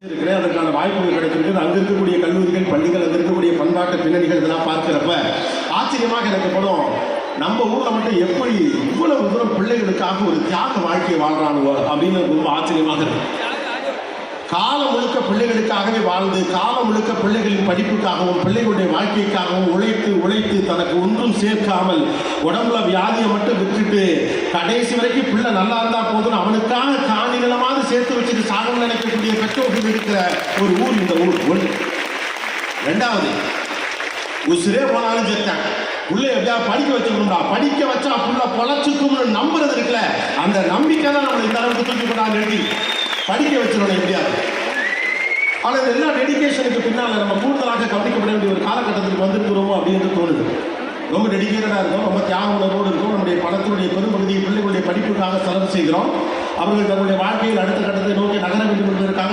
இருக்கிறேன். அதற்கான வாய்ப்புகள் கிடைச்சிருக்கு. அங்க இருக்கக்கூடிய கல்லூரிகள், பள்ளிகள், அங்க இருக்கக்கூடிய பண்பாட்டு பின்னணிகள் இதெல்லாம் பார்க்கிறப்ப ஆச்சரியமாக எனக்கு படம். நம்ம ஊர்ல மட்டும் எப்படி இவ்வளவு தூரம் பிள்ளைகளுக்காக ஒரு தியாக வாழ்க்கையை வாழ்றாங்க அப்படின்னு ரொம்ப ஆச்சரியமாக இருக்கு. காலம் முழுக்க பிள்ளைகளுக்காகவே வாழ்ந்து, காலம் முழுக்க பிள்ளைகளின் படிப்புக்காகவும் பிள்ளைகளுடைய வாழ்க்கைக்காகவும் உழைத்து உழைத்து தனக்கு ஒன்றும் சேர்க்காமல் உடம்புல வியாதியை மட்டும் விட்டுட்டு கடைசி வரைக்கும் பிள்ளை நல்லா இருந்தா போதும் அவனுக்காக காணி நிலமாவது சேர்த்து வச்சுட்டு சாகம் நினைக்கக்கூடிய பெற்றோர்கள் இருக்கிற ஒரு ஊர் இந்த ஊர். ஒன்று. ரெண்டாவது, உசிரே போனாலும் சேர்த்தேன் புள்ள எப்படியா படிக்க வச்சுக்கணும்டா, படிக்க வச்சா புள்ள பொழைச்சுக்கும்னு நம்புறது இருக்குல்ல, அந்த நம்பிக்கை தான் நம்மளை இந்த அளவுக்கு தூக்கி போட்டாங்க. எழுதி படிக்க வச்சிடணும் எப்படியாது. ஆனால் எல்லா டெடிக்கேஷனுக்கு பின்னால் நம்ம கூடுதலாக கவனிக்கப்பட வேண்டிய ஒரு காலகட்டத்துக்கு வந்திருக்கிறோமோ அப்படின்னு தோணுது. ரொம்ப டெடிக்கேட்டடாக இருக்கும், ரொம்ப தியாக உணர்வோடு இருக்கும். நம்முடைய பணத்தினுடைய பெரும்பகுதியை பிள்ளைகளுடைய படிப்புக்காக செலவு செய்கிறோம். அவர்கள் தன்னுடைய வாழ்க்கையில் அடுத்த கட்டத்தை நோக்கி நகர வேண்டும் என்பதற்காக